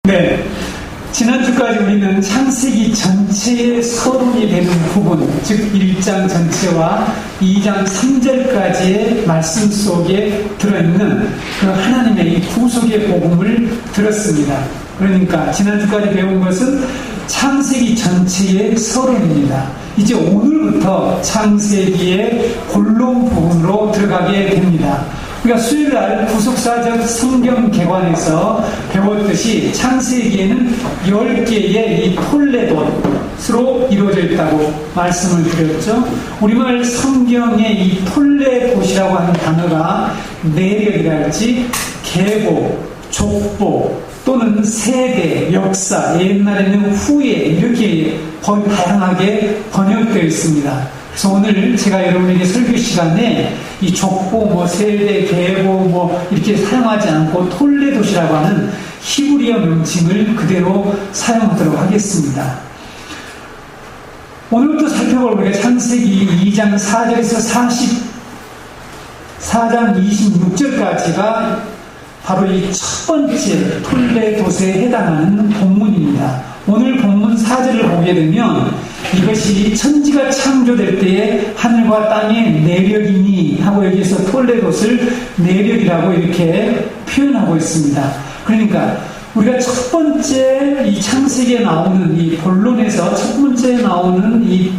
네, 지난주까지 우리는 창세기 전체의 서론이 되는 부분, 즉 1장 전체와 2장 3절까지의 말씀 속에 들어있는 그 하나님의 이 구속의 복음을 들었습니다. 그러니까 지난주까지 배운 것은 창세기 전체의 서론입니다. 이제 오늘부터 창세기의 본론 부분으로 들어가게 됩니다. 우리가 수요일날 구속사적 성경 개관에서 배웠듯이 창세기에는 10개의 이 톨레봇으로 이루어져 있다고 말씀을 드렸죠. 우리말 성경의 이 톨레봇이라고 하는 단어가 내력이랄지 계보, 족보 또는 세대, 역사, 옛날에는 후예 이렇게 다양하게 번역되어 있습니다. 그래서 오늘 제가 여러분에게 설교 시간에 이 족보, 세대, 계보 이렇게 사용하지 않고 톨레봇이라고 하는 히브리어 명칭을 그대로 사용하도록 하겠습니다. 오늘부터 살펴볼 우리가 창세기 2장 4절에서 4장 26절까지가 바로 이 첫 번째 톨레봇에 해당하는 본문입니다. 오늘 본문 4절을 보게 되면 이것이 천지가 창조될 때에 하늘과 땅의 내력이니 하고 여기에서 톨레봇을 내력이라고 이렇게 표현하고 있습니다. 그러니까 우리가 첫 번째 이 창세기에 나오는 이 본론에서 첫 번째 나오는 이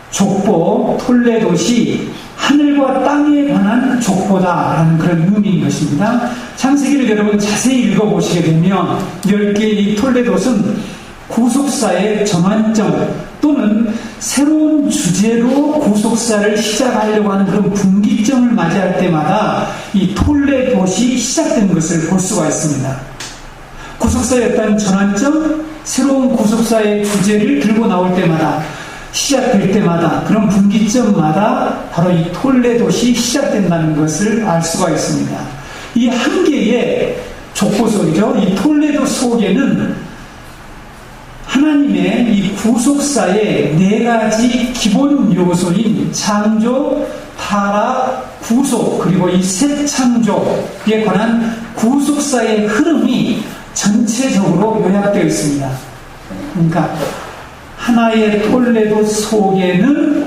족보 톨레봇이 하늘과 땅에 관한 족보다라는 그런 의미인 것입니다. 창세기를 여러분 자세히 읽어보시게 되면 10개의 톨레봇은 구속사의 전환점 또는 새로운 주제로 구속사를 시작하려고 하는 그런 분기점을 맞이할 때마다 이 톨레봇이 시작된 것을 볼 수가 있습니다. 구속사의 어떤 전환점, 새로운 구속사의 주제를 들고 나올 때마다 시작될 때마다 그런 분기점마다 바로 이 톨레봇이 시작된다는 것을 알 수가 있습니다. 이 한 개의 족보 속이죠. 이 톨레봇 속에는 하나님의 이 구속사의 4가지 기본 요소인 창조, 타락, 구속 그리고 이 새 창조에 관한 구속사의 흐름이 전체적으로 요약되어 있습니다. 그러니까 하나의 톨레봇 속에는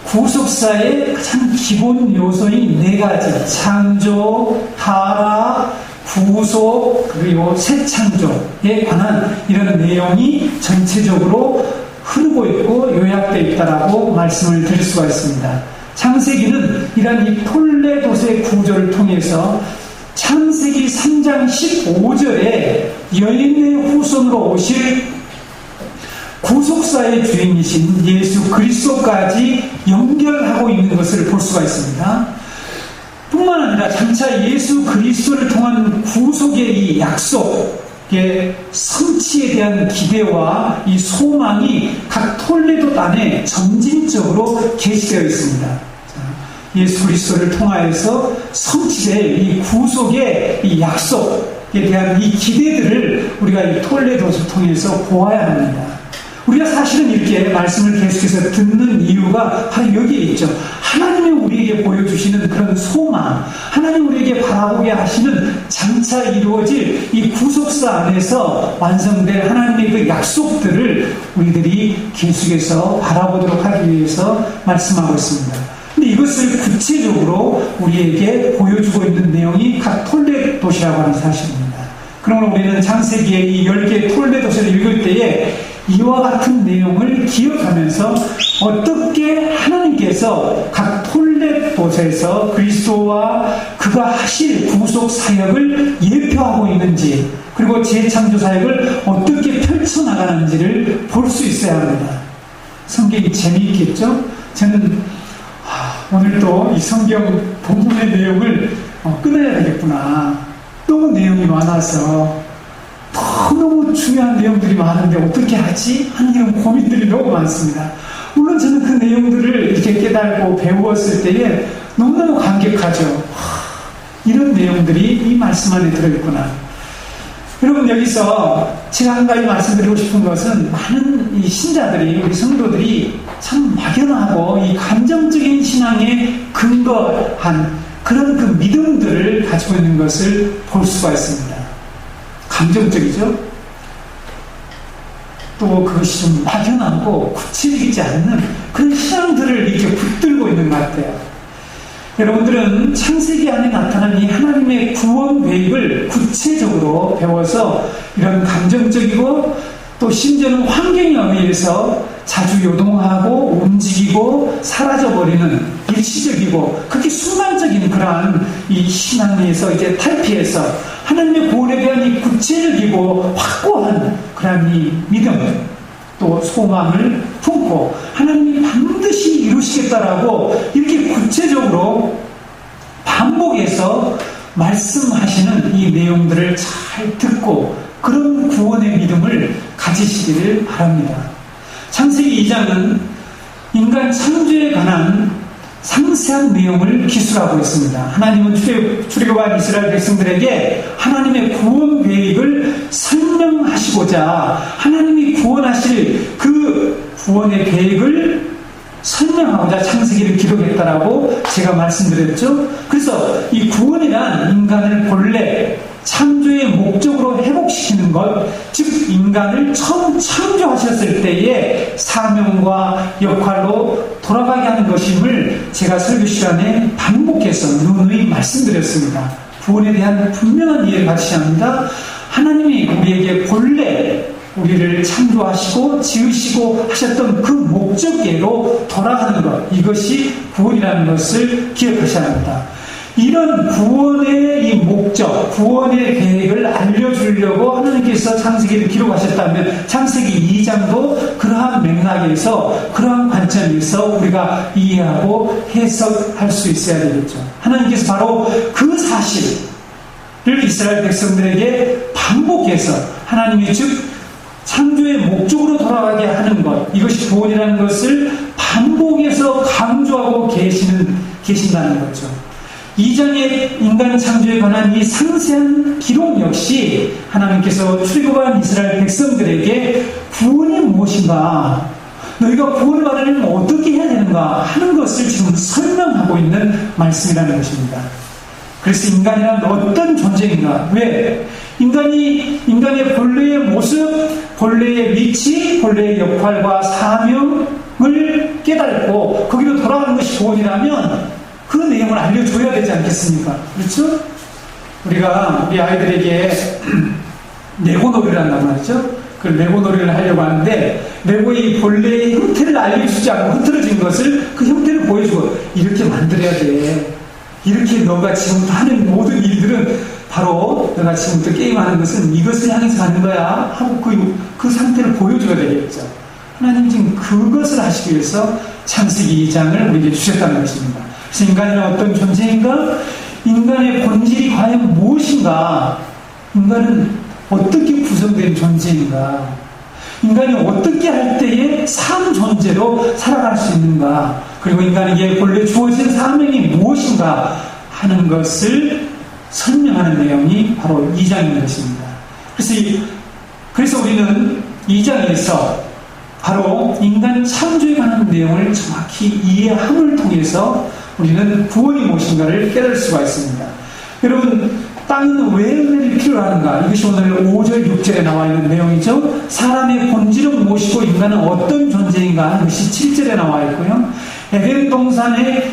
구속사의 가장 기본 요소인 4가지 창조, 타락, 구속 그리고 새 창조에 관한 이런 내용이 전체적으로 흐르고 있고 요약되어 있다라고 말씀을 드릴 수가 있습니다. 창세기는 이런 이 톨레봇의 구조를 통해서 창세기 3장 15절에 여인의 후손으로 오실 구속사의 주인이신 예수 그리스도까지 연결하고 있는 것을 볼 수가 있습니다. 뿐만 아니라 장차 예수 그리스도를 통한 구속의 이 약속의 성취에 대한 기대와 이 소망이 각 톨레봇 안에 점진적으로 게시되어 있습니다. 예수 그리스도를 통하여서 성취될 이 구속의 이 약속에 대한 이 기대들을 우리가 이 톨레봇을 통해서 보아야 합니다. 우리가 사실은 이렇게 말씀을 계속해서 듣는 이유가 바로 여기에 있죠. 하나님이 우리에게 보여주시는 그런 소망, 하나님 우리에게 바라보게 하시는 장차 이루어질 이 구속사 안에서 완성될 하나님의 그 약속들을 우리들이 계속해서 바라보도록 하기 위해서 말씀하고 있습니다. 근데 이것을 구체적으로 우리에게 보여주고 있는 내용이 각 톨레봇이라고 하는 사실입니다. 그러므로 우리는 창세기의 이 10개의 톨레봇을 읽을 때에 이와 같은 내용을 기억하면서 어떻게 하나님께서 각 톨레봇에서 그리스도와 그가 하실 구속 사역을 예표하고 있는지 그리고 재창조 사역을 어떻게 펼쳐나가는지를 볼 수 있어야 합니다. 성경이 재미있겠죠? 저는 오늘도 이 성경 본문의 내용을 끊어야 되겠구나. 너무 내용이 많아서 너무 중요한 내용들이 많은데 어떻게 하지? 하는 이런 고민들이 너무 많습니다. 물론 저는 그 내용들을 이렇게 깨달고 배웠을 때에 너무너무 감격하죠. 이런 내용들이 이 말씀 안에 들어있구나. 여러분 여기서 제가 한 가지 말씀드리고 싶은 것은 많은 이 신자들이 우리 성도들이 참 막연하고 이 감정적인 신앙에 근거한 그런 그 믿음들을 가지고 있는 것을 볼 수가 있습니다. 감정적이죠. 또 그것이 좀 막연하고 구체적이지 않는 그런 신앙들을 이렇게 붙들고 있는 것 같아요. 여러분들은 창세기 안에 나타난 이 하나님의 구원 계획을 구체적으로 배워서 이런 감정적이고 또 심지어는 환경에 의해서 자주 요동하고 움직이고 사라져버리는 일시적이고 극히 순간적인 그러한 이 신앙에서 이제 탈피해서 하나님의 구원에 대한 이 구체적이고 확고한 그러한 이 믿음 또 소망을 품고 하나님이 반드시 이루시겠다라고 이렇게 구체적으로 반복해서 말씀하시는 이 내용들을 잘 듣고 그런 구원의 믿음을 가지시기를 바랍니다. 창세기 2장은 인간 창조에 관한 상세한 내용을 기술하고 있습니다. 하나님은 출애굽한 이스라엘 백성들에게 하나님의 구원 계획을 설명하시고자 하나님이 구원하실 그 구원의 계획을 설명하고자 창세기를 기록했다라고 제가 말씀드렸죠. 그래서 이 구원이란 인간을 본래 창조의 목적으로 회복시키는 것, 즉 인간을 처음 창조하셨을 때의 사명과 역할로 돌아가게 하는 것임을 제가 설교 시간에 반복해서 누누이 말씀드렸습니다. 구원에 대한 분명한 이해를 가지셔야 합니다. 하나님이 우리에게 본래 우리를 창조하시고 지으시고 하셨던 그 목적계로 돌아가는 것, 이것이 구원이라는 것을 기억하셔야 합니다. 이런 구원의 이 목적, 구원의 계획을 알려주려고 하나님께서 창세기를 기록하셨다면 창세기 2장도 그러한 맥락에서 그러한 관점에서 우리가 이해하고 해석할 수 있어야 되겠죠. 하나님께서 바로 그 사실을 이스라엘 백성들에게 반복해서 하나님이 즉 창조의 목적으로 돌아가게 하는 것, 이것이 구원이라는 것을 반복해서 강조하고 계신다는 거죠. 2장의 인간 창조에 관한 이 상세한 기록 역시 하나님께서 출애굽한 이스라엘 백성들에게 구원이 무엇인가, 너희가 구원을 받으려면 어떻게 해야 되는가 하는 것을 지금 설명하고 있는 말씀이라는 것입니다. 그래서 인간이란 어떤 존재인가? 왜? 인간의 본래의 모습, 본래의 위치, 본래의 역할과 사명을 깨닫고 거기로 돌아가는 것이 구원이라면 그 내용을 알려줘야 되지 않겠습니까? 그렇죠? 우리가 우리 아이들에게 레고 놀이를 한단 말이죠. 그 레고 놀이를 하려고 하는데 레고의 본래의 형태를 알려주지 않고 흐트러진 것을 그 형태를 보여주고 이렇게 만들어야 돼. 이렇게 너가 지금부터 하는 모든 일들은 바로 너가 지금부터 게임하는 것은 이것을 향해서 가는 거야 하고 그 상태를 보여줘야 되겠죠. 하나님 지금 그것을 하시기 위해서 창세기 2장을 우리에게 주셨다는 것입니다. 그래서 인간은 어떤 존재인가? 인간의 본질이 과연 무엇인가? 인간은 어떻게 구성된 존재인가? 인간이 어떻게 할 때에 산 존재로 살아갈 수 있는가? 그리고 인간에게 본래 주어진 사명이 무엇인가 하는 것을 설명하는 내용이 바로 2장인 것입니다. 그래서 우리는 2장에서 바로 인간 창조에 관한 내용을 정확히 이해함을 통해서 우리는 구원이 무엇인가를 깨달을 수가 있습니다. 여러분, 땅은 왜 은혜를 필요로 하는가? 이것이 오늘 5절, 6절에 나와 있는 내용이죠. 사람의 본질은 무엇이고 인간은 어떤 존재인가 하는 것이 7절에 나와 있고요. 에덴 동산에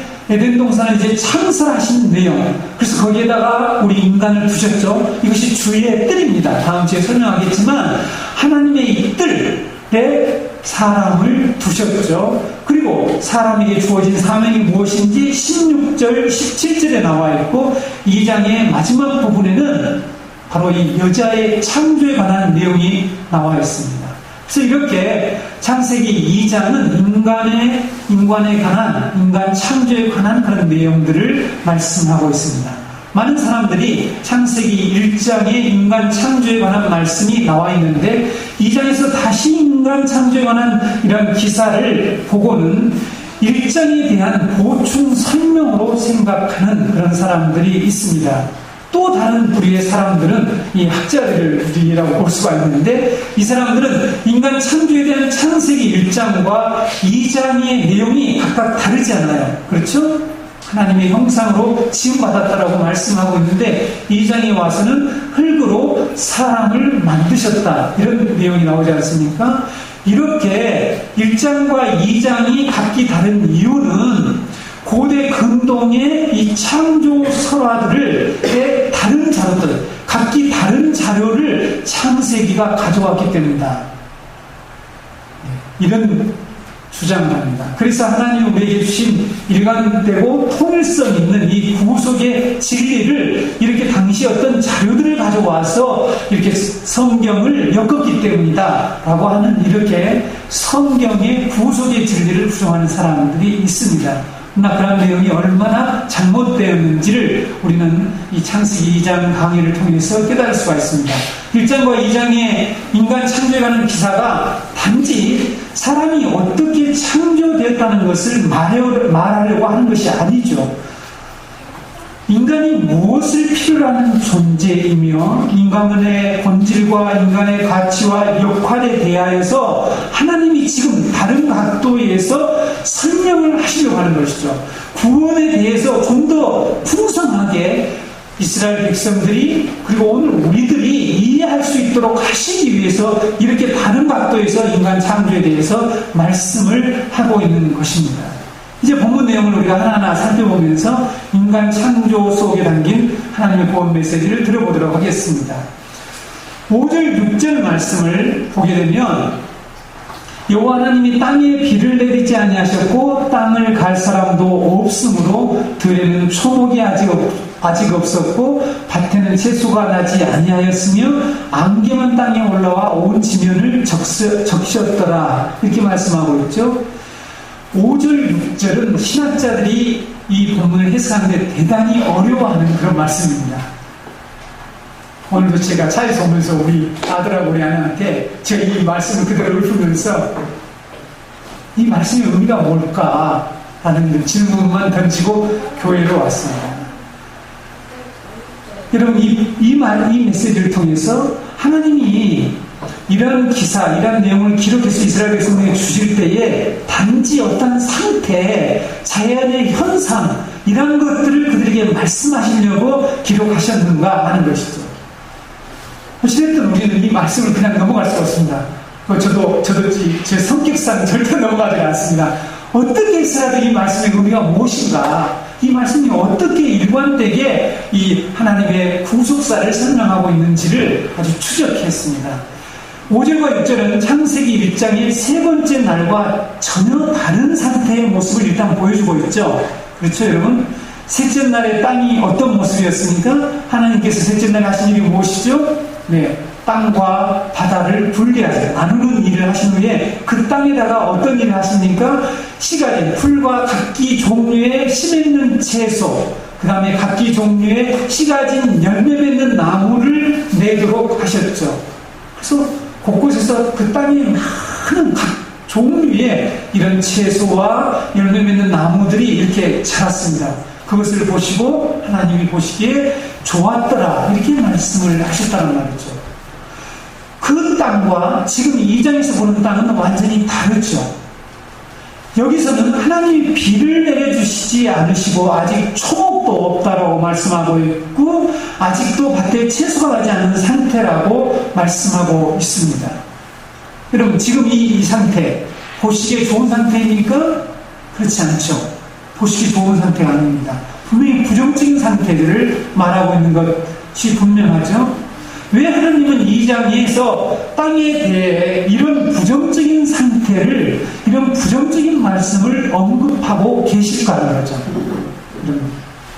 이제 창설하신 내용, 그래서 거기에다가 우리 인간을 두셨죠. 이것이 주의 뜰입니다. 다음 주에 설명하겠지만 하나님의 이 뜰에 사람을 두셨죠. 그리고 사람에게 주어진 사명이 무엇인지 16절, 17절에 나와 있고 2장의 마지막 부분에는 바로 이 여자의 창조에 관한 내용이 나와 있습니다. 그래서 이렇게 창세기 2장은 인간에 관한, 인간 창조에 관한 그런 내용들을 말씀하고 있습니다. 많은 사람들이 창세기 1장에 인간 창조에 관한 말씀이 나와 있는데 2장에서 다시 인간 창조에 관한 이런 기사를 보고는 1장에 대한 보충 설명으로 생각하는 그런 사람들이 있습니다. 또 다른 부류의 사람들은 이 학자들이라고 볼 수가 있는데 이 사람들은 인간 창조에 대한 창세기 1장과 2장의 내용이 각각 다르지 않나요? 그렇죠? 하나님의 형상으로 지음받았다라고 말씀하고 있는데 2장에 와서는 흙으로 사람을 만드셨다 이런 내용이 나오지 않습니까? 이렇게 1장과 2장이 각기 다른 이유는 고대 근동의 이 창조 설화들의 다른 자료들, 각기 다른 자료를 창세기가 가져왔기 때문이다. 이런 주장을 합니다. 그래서 하나님이 우리에게 주신 일관되고 통일성 있는 이 구속의 진리를 이렇게 당시 어떤 자료들을 가져와서 이렇게 성경을 엮었기 때문이다 라고 하는 이렇게 성경의 구속의 진리를 부정하는 사람들이 있습니다. 그러나 그런 내용이 얼마나 잘못되었는지를 우리는 이 창세기 2장 강의를 통해서 깨달을 수가 있습니다. 1장과 2장의 인간 창조에 관한 기사가 단지 사람이 어떻게 창조되었다는 것을 말하려고 하는 것이 아니죠. 인간이 무엇을 필요로 하는 존재이며 인간의 본질과 인간의 가치와 역할에 대하여서 하나님이 지금 다른 각도에서 설명을 하시려고 하는 것이죠. 구원에 대해서 좀 더 풍성하게 이스라엘 백성들이 그리고 오늘 우리들이 이해할 수 있도록 하시기 위해서 이렇게 다른 각도에서 인간 창조에 대해서 말씀을 하고 있는 것입니다. 이제 본문 내용을 우리가 하나하나 살펴보면서 인간 창조 속에 담긴 하나님의 구원 메시지를 들어보도록 하겠습니다. 5절 6절 말씀을 보게 되면 여호와 하나님이 땅에 비를 내리지 아니하셨고 땅을 갈 사람도 없으므로 들에는 초목이 아직 없었고 밭에는 채소가 나지 아니하였으며 안개만 땅에 올라와 온 지면을 적셨더라 이렇게 말씀하고 있죠. 5절 6절은 신학자들이 이 본문을 해석하는데 대단히 어려워하는 그런 말씀입니다. 오늘도 제가 차에서 오면서 우리 아들하고 우리 아내한테 제가 이 말씀을 그대로 읊으면서 이 말씀의 의미가 뭘까? 라는 질문만 던지고 교회로 왔습니다. 여러분 이 메시지를 통해서 하나님이 이런 기사, 이런 내용을 기록해서 이스라엘 백성에게 주실 때에 단지 어떤 상태, 자연의 현상 이런 것들을 그들에게 말씀하시려고 기록하셨는가 하는 것이죠. 어찌됐든 우리는 이 말씀을 그냥 넘어갈 수가 없습니다. 저도 제 성격상 절대 넘어가지 않습니다. 어떻게 해서라도 이 말씀의 의미가 무엇인가, 이 말씀이 어떻게 일관되게 이 하나님의 구속사를 설명하고 있는지를 아주 추적했습니다. 5절과 6절은 창세기 1장의 세 번째 날과 전혀 다른 상태의 모습을 일단 보여주고 있죠. 그렇죠, 여러분? 셋째 날의 땅이 어떤 모습이었습니까? 하나님께서 셋째 날에 하신 일이 무엇이죠? 네, 땅과 바다를 분리하세요. 나누는 일을 하신 후에 그 땅에다가 어떤 일을 하십니까? 씨가진 풀과 각기 종류의 씨 맺는 채소, 그 다음에 각기 종류의 씨가 진 열매 맺는 나무를 내도록 하셨죠. 그래서 곳곳에서 그 땅에 많은 각 종류의 이런 채소와 열매 맺는 나무들이 이렇게 자랐습니다. 그것을 보시고 하나님이 보시기에 좋았더라 이렇게 말씀을 하셨다는 말이죠. 그 땅과 지금 2장에서 보는 땅은 완전히 다르죠. 여기서는 하나님이 비를 내려주시지 않으시고 아직 초목도 없다라고 말씀하고 있고 아직도 밭에 채소가 나지 않은 상태라고 말씀하고 있습니다. 여러분 지금 이 상태 보시기에 좋은 상태입니까? 그렇지 않죠. 보시기 좋은 상태가 아닙니다. 분명히 부정적인 상태들을 말하고 있는 것이 분명하죠. 왜 하나님은 2장에서 땅에 대해 이런 부정적인 상태를, 이런 부정적인 말씀을 언급하고 계실까 하는 거죠.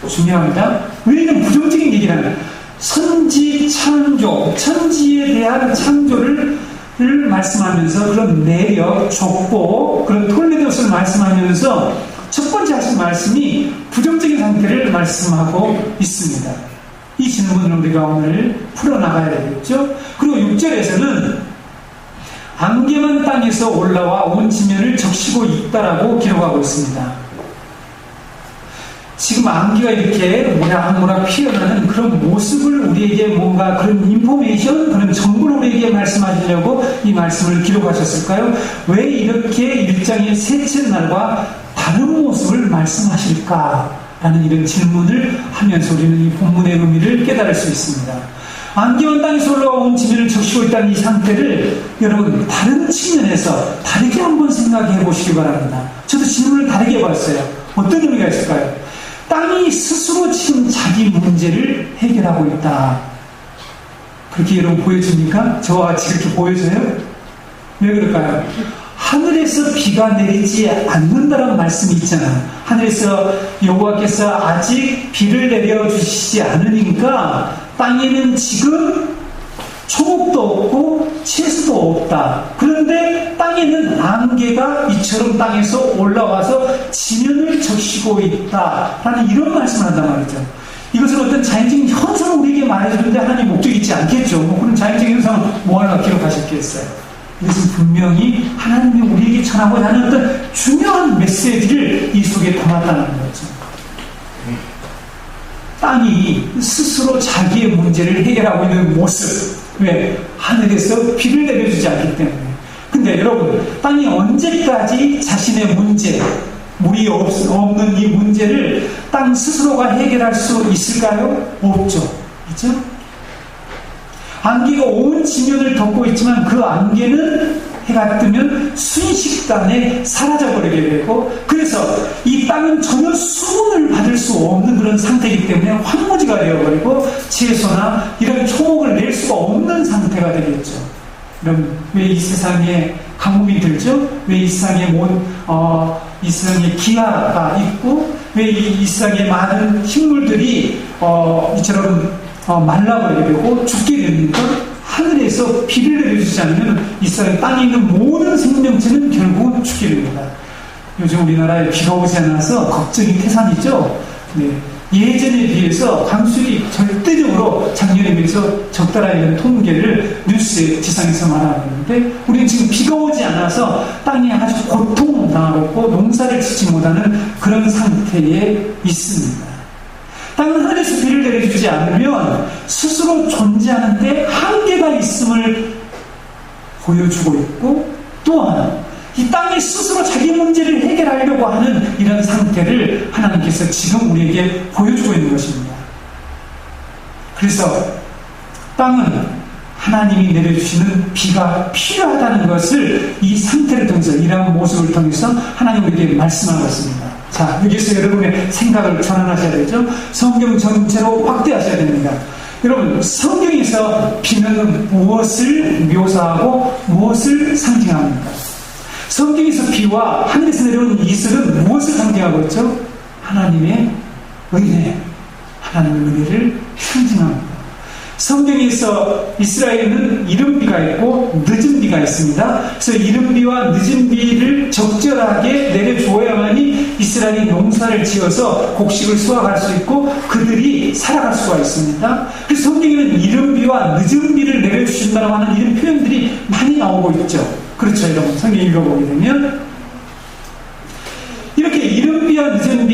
중요합니다. 왜 이런 부정적인 얘기를 하냐? 선지 창조, 천지에 대한 창조를 말씀하면서 그런 내력, 족보, 그런 톨레도스를 말씀하면서 첫 번째 하신 말씀이 부정적인 상태를 말씀하고 있습니다. 이 질문을 우리가 오늘 풀어나가야 되겠죠. 그리고 6절에서는 안개만 땅에서 올라와 온 지면을 적시고 있다라고 기록하고 있습니다. 지금 안개가 이렇게 모락모락 피어나는 그런 모습을 우리에게 뭔가 그런 인포메이션, 그런 정보를 우리에게 말씀하시려고 이 말씀을 기록하셨을까요? 왜 이렇게 1장의 셋째 날과 다른 모습을 말씀하실까 라는 이런 질문을 하면서 우리는 이 본문의 의미를 깨달을 수 있습니다. 안개와 땅에서 올라온 지면을 적시고 있다는 이 상태를 여러분 다른 측면에서 다르게 한번 생각해 보시기 바랍니다. 저도 질문을 다르게 봤어요. 어떤 의미가 있을까요? 땅이 스스로 지금 자기 문제를 해결하고 있다. 그렇게 여러분 보여집니까? 저와 같이 그렇게 보여져요? 왜 그럴까요? 하늘에서 비가 내리지 않는다는 말씀이 있잖아요. 하늘에서 여호와께서 아직 비를 내려주시지 않으니까 땅에는 지금 초목도 없고 채소도 없다. 그런데 땅에는 안개가 이처럼 땅에서 올라와서 지면을 적시고 있다라는 이런 말씀을 한단 말이죠. 이것은 어떤 자연적인 현상을 우리에게 말해주는데 하나님 목적이 있지 않겠죠. 그런 자연적인 현상을 뭐하러 기록하셨겠어요. 이것은 분명히 하나님이 우리에게 전하고자 하는 어떤 중요한 메시지를 이 속에 담았다는 거죠. 땅이 스스로 자기의 문제를 해결하고 있는 모습. 왜? 하늘에서 비를 내려주지 않기 때문에. 근데 여러분, 땅이 언제까지 자신의 문제, 물이 없는 이 문제를 땅 스스로가 해결할 수 있을까요? 없죠. 그렇죠? 안개가 온 지면을 덮고 있지만 그 안개는 해가 뜨면 순식간에 사라져버리게 되고, 그래서 이 땅은 전혀 수분을 받을 수 없는 그런 상태이기 때문에 황무지가 되어버리고 채소나 이런 초목을 낼 수가 없는 상태가 되겠죠. 그럼 왜 이 세상에 가뭄이 들죠? 왜 이 세상에 이 세상에 기아가 있고, 왜 이 세상에 많은 식물들이 이처럼 말라버리게 되고 죽게 됩니까? 하늘에서 비를 내려주지 않으면 이 땅에 있는 모든 생명체는 결국은 죽게 됩니다. 요즘 우리나라에 비가 오지 않아서 걱정이 태산이죠. 네. 예전에 비해서 강수율이 절대적으로 작년에 비해서 적다라는 통계를 뉴스에 지상에서 말하는데, 우리는 지금 비가 오지 않아서 땅이 아주 고통당하고 농사를 짓지 못하는 그런 상태에 있습니다. 땅은 하늘에서 비를 내려주지 않으면 스스로 존재하는데 한계가 있음을 보여주고 있고, 또한 이 땅이 스스로 자기 문제를 해결하려고 하는 이런 상태를 하나님께서 지금 우리에게 보여주고 있는 것입니다. 그래서 땅은 하나님이 내려주시는 비가 필요하다는 것을 이 상태를 통해서, 이러한 모습을 통해서 하나님 우리에게 말씀하고 있습니다. 자, 여기서 여러분의 생각을 전환하셔야 되죠. 성경 전체로 확대하셔야 됩니다. 여러분, 성경에서 비는 무엇을 묘사하고 무엇을 상징합니까? 성경에서 비와 하늘에서 내려오는 이슬은 무엇을 상징하고 있죠? 하나님의 은혜, 하나님의 은혜를 상징합니다. 성경에서 이스라엘은 이른 비가 있고 늦은 비가 있습니다. 그래서 이른 비와 늦은 비를 적절하게 내려주어야만이 이스라엘이 농사를 지어서 곡식을 수확할 수 있고 그들이 살아갈 수가 있습니다. 그래서 성경에는 이른 비와 늦은 비를 내려주신다고 하는 이런 표현들이 많이 나오고 있죠. 그렇죠, 여러분. 성경 읽어보게 되면 이렇게 이른 비와 늦은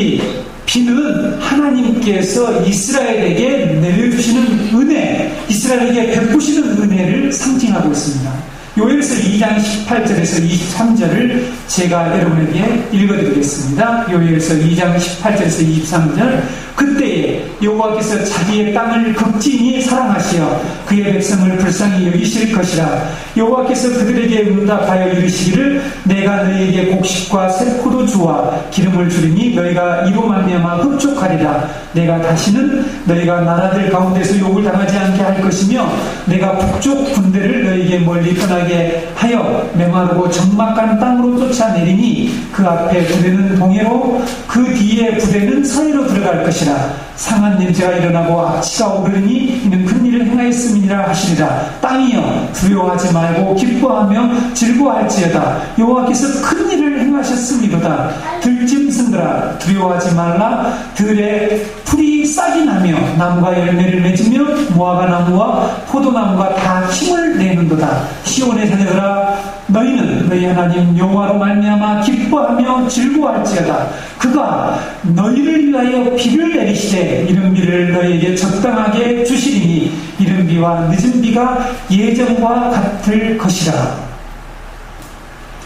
비는 하나님께서 이스라엘에게 내려주시는 은혜, 이스라엘에게 베푸시는 은혜를 상징하고 있습니다. 요엘서 2장 18절에서 23절을 제가 여러분에게 읽어드리겠습니다. 요엘서 2장 18절에서 23절. 그때에 여호와께서 자기의 땅을 극진히 사랑하시어 그의 백성을 불쌍히 여기실 것이라. 여호와께서 그들에게 응답하여 이르시기를 내가 너희에게 곡식과 새 포도주와 기름을 주리니 너희가 이로 말미암아 흡족하리라. 내가 다시는 너희가 나라들 가운데서 욕을 당하지 않게 할 것이며 내가 북쪽 군대를 너희에게 멀리 떠나게 하여 메마르고 적막한 땅으로 쫓아내리니 그 앞에 부대는 동해로 그 뒤에 부대는 서해로 들어갈 것이라. 상한 냄새가 일어나고 악취가 오르니 이는 큰 일을 행하였음이니라 하시리라. 땅이여 두려워하지 말고 기뻐하며 즐거워할지어다. 여호와께서 큰 일을 행하셨음이로다. 들짐승들아 두려워하지 말라. 들에 풀이 싹이 나며 나무가 열매를 맺으며 무화과 나무와 포도나무가 다 힘을 내는도다. 시온의 자녀들아 너희는 너희 하나님 여호와로 말미암아 기뻐하며 즐거워할지어다. 그가 너희를 위하여 비를 내리시되 이른 비를 너희에게 적당하게 주시리니 이른 비와 늦은 비가 예전과 같을 것이라.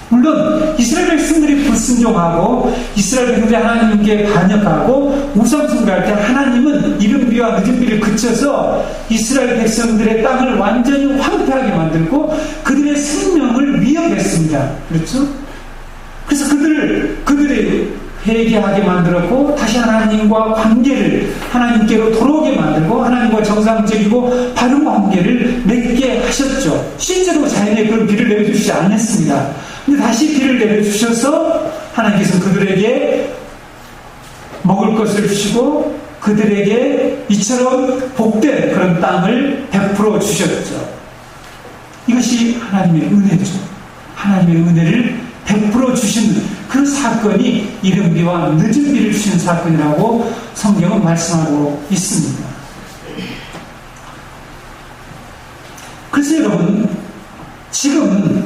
물론 이스라엘 백성들이 불순종하고 이스라엘 백성들이 하나님께 반역하고 우상숭배할 때 하나님은 이른비와 늦은비를 그쳐서 이스라엘 백성들의 땅을 완전히 황폐하게 만들고 그들의 생명을 위협했습니다. 그렇죠? 그래서 그들이 회개하게 만들었고 다시 하나님과 관계를 하나님께로 돌아오게 만들고 하나님과 정상적이고 바른 관계를 맺게 하셨죠. 실제로 자연에 그런 비를 내려주시지 않았습니다. 근데 다시 비를 내려주셔서 하나님께서 그들에게 먹을 것을 주시고 그들에게 이처럼 복된 그런 땅을 베풀어 주셨죠. 이것이 하나님의 은혜죠. 하나님의 은혜를 베풀어 주신 그 사건이 이른 비와 늦은 비를 주신 사건이라고 성경은 말씀하고 있습니다. 그래서 여러분, 지금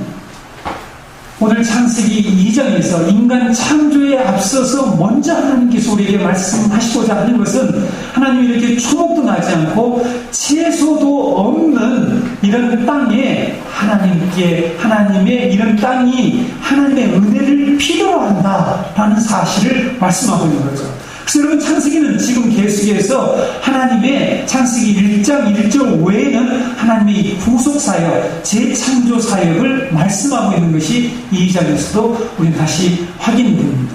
오늘 창세기 2장에서 인간 창조에 앞서서 먼저 하나님께서 우리에게 말씀하시고자 하는 것은 하나님이 이렇게 초목도 나지 않고 채소도 없는 이런 땅에 하나님의 이런 땅이 하나님의 은혜를 필요로 한다라는 사실을 말씀하고 있는 거죠. 그래서 여러분, 창세기는 지금 계속해서 하나님의 창세기 1장 1절 외에는 하나님의 구속사역, 재창조사역을 말씀하고 있는 것이 2장에서도 우리는 다시 확인됩니다.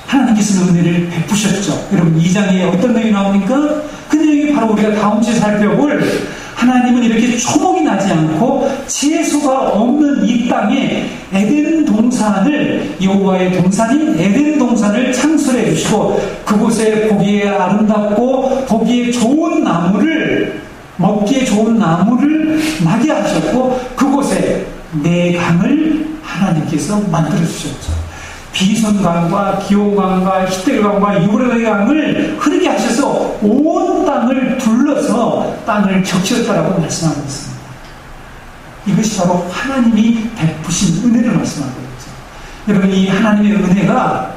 하나님께서는 은혜를 베푸셨죠. 여러분, 2장에 어떤 내용이 나옵니까? 그 내용이 바로 우리가 다음 주에 살펴볼 하나님은 이렇게 초목이 나지 않고 채소가 없는 이 땅에 에덴 동산을, 여호와의 동산인 에덴 동산을 창설해 주시고 그곳에 보기에 아름답고 보기에 좋은 나무를, 먹기에 좋은 나무를 나게 하셨고 그곳에 네 강을 하나님께서 만들어 주셨죠. 비손강과 기온강과 히델강과 유브라데 강을 흐르게 하셔서 온 땅을 둘러서 땅을 적셨다라고 말씀하고 있습니다. 이것이 바로 하나님이 베푸신 은혜를 말씀하고 있죠. 여러분, 이 하나님의 은혜가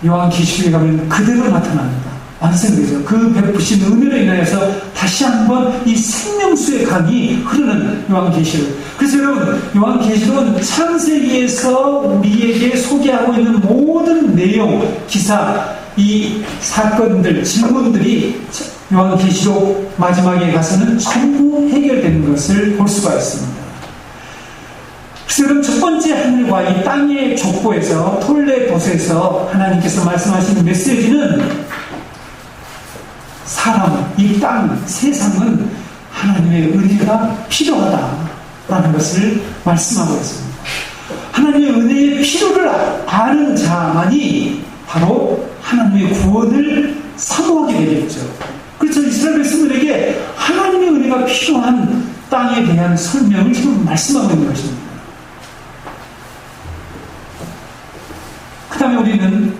요한계시록에 가면 그대로 나타납니다. 완성되죠. 그 베푸신 은혜로 인하여서 다시 한번 이 생명수의 강이 흐르는 요한계시록. 그래서 여러분, 요한계시록은 창세기에서 우리에게 소개하고 있는 모든 내용, 기사, 이 사건들, 질문들이 요한계시록 마지막에 가서는 전부 해결되는 것을 볼 수가 있습니다. 그래서 여러분, 첫 번째 하늘과 이 땅의 족보에서, 톨레봇에서 하나님께서 말씀하시는 메시지는 사람, 이 땅, 세상은 하나님의 은혜가 필요하다라는 것을 말씀하고 있습니다. 하나님의 은혜의 필요를 아는 자만이 바로 하나님의 구원을 사모하게 되겠죠. 그렇죠. 이스라엘 백성들에게 하나님의 은혜가 필요한 땅에 대한 설명을 지금 말씀하고 있는 것입니다. 그 다음에 우리는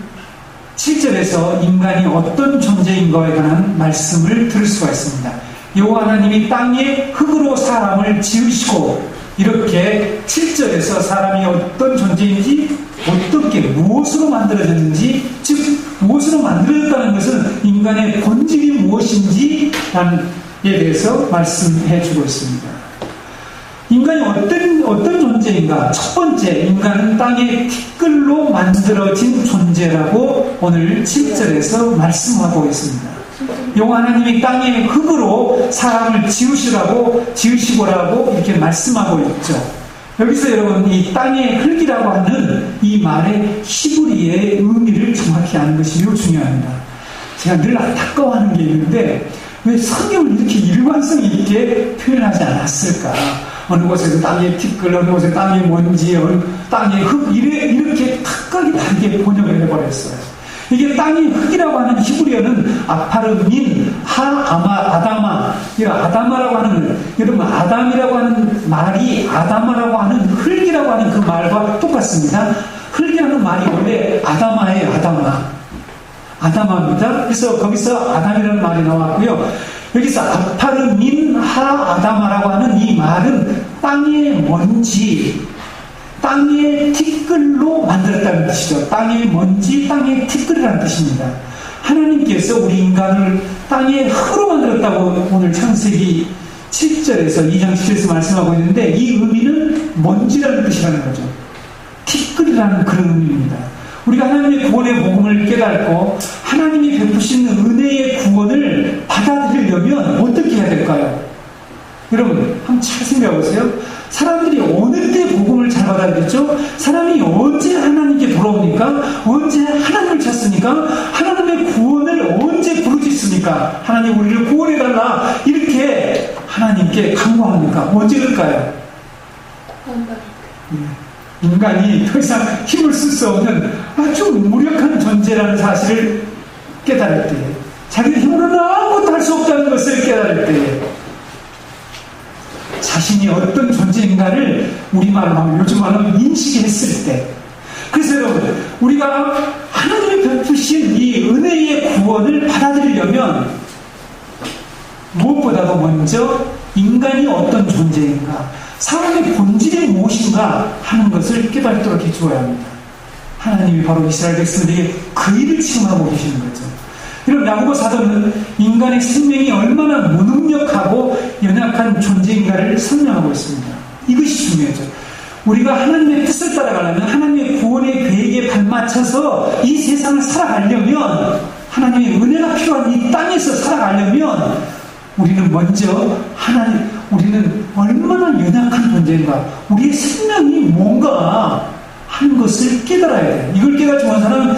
7절에서 인간이 어떤 존재인가에 관한 말씀을 들을 수가 있습니다. 여호와 하나님이 땅에 흙으로 사람을 지으시고, 이렇게 7절에서 사람이 어떤 존재인지, 어떻게 무엇으로 만들어졌는지, 즉 무엇으로 만들어졌다는 것은 인간의 본질이 무엇인지 에 대해서 말씀해 주고 있습니다. 인간이 어떤 존재인가? 첫 번째, 인간은 땅의 티끌로 만들어진 존재라고 오늘 7절에서 말씀하고 있습니다. 여호와 하나님이 땅의 흙으로 사람을 지으시고라고 이렇게 말씀하고 있죠. 여기서 여러분, 이 땅의 흙이라고 하는 이 말의 히브리의 의미를 정확히 아는 것이 매우 중요합니다. 제가 늘 안타까워하는 게 있는데 왜 성경을 이렇게 일관성 있게 표현하지 않았을까? 어느 곳에서 땅의 티끌, 어느 곳에 땅의 먼지, 어느 땅의 흙, 이렇게 각각이 다르게 번역을 해버렸어요. 이게 땅의 흙이라고 하는 히브리어는 아파르민, 아다마, 이 아다마라고 하는, 여러분, 아담이라고 하는 말이 아다마라고 하는 흙이라고 하는 그 말과 똑같습니다. 흙이라는 말이 원래 아다마예요, 아다마입니다. 그래서 거기서 아담이라는 말이 나왔고요. 여기서 아파르민 아다마라고 하는 이 말은 땅의 먼지, 땅의 티끌로 만들었다는 뜻이죠. 땅의 먼지, 땅의 티끌이라는 뜻입니다. 하나님께서 우리 인간을 땅의 흙으로 만들었다고 오늘 창세기 7절에서 2장 7절에서 말씀하고 있는데, 이 의미는 먼지라는 뜻이라는 거죠. 티끌이라는 그런 의미입니다. 우리가 하나님의 구원의 복음을 깨닫고 하나님이 베푸신 은혜의 구원을 받아들이려면 어떻게 해야 될까요? 여러분 한번 잘 생각해 보세요. 사람들이 어느 때 복음을 잘 받아들였죠? 사람이 언제 하나님께 돌아옵니까? 언제 하나님을 찾습니까? 하나님의 구원을 언제 부르짖습니까? 하나님 우리를 구원해달라 이렇게 하나님께 간구합니까? 언제 그럴까요? 인간이 더 이상 힘을 쓸 수 없는 아주 무력한 존재라는 사실을 깨달을 때에, 자기 힘으로는 아무것도 할 수 없다는 것을 깨달을 때에, 자신이 어떤 존재인가를 우리말로 하면 요즘 말로 인식했을 때, 그래서 여러분 우리가 하나님이 베푸신 이 은혜의 구원을 받아들이려면 무엇보다도 먼저 인간이 어떤 존재인가, 사람의 본질이 무엇인가 하는 것을 깨닫도록 해주어야 합니다. 하나님이 바로 이스라엘 백성들에게 그 일을 지원하고 계시는 거죠. 여러분 야고보 사도는 인간의 생명이 얼마나 무능력하고 연약한 존재인가를 설명하고 있습니다. 이것이 중요하죠. 우리가 하나님의 뜻을 따라가려면, 하나님의 구원의 계획에 발맞춰서 이 세상을 살아가려면, 하나님의 은혜가 필요한 이 땅에서 살아가려면 우리는 먼저 우리는 얼마나 연약한 존재인가, 우리의 생명이 뭔가 하는 것을 깨달아야 돼요. 이걸 깨닫지 못한 사람은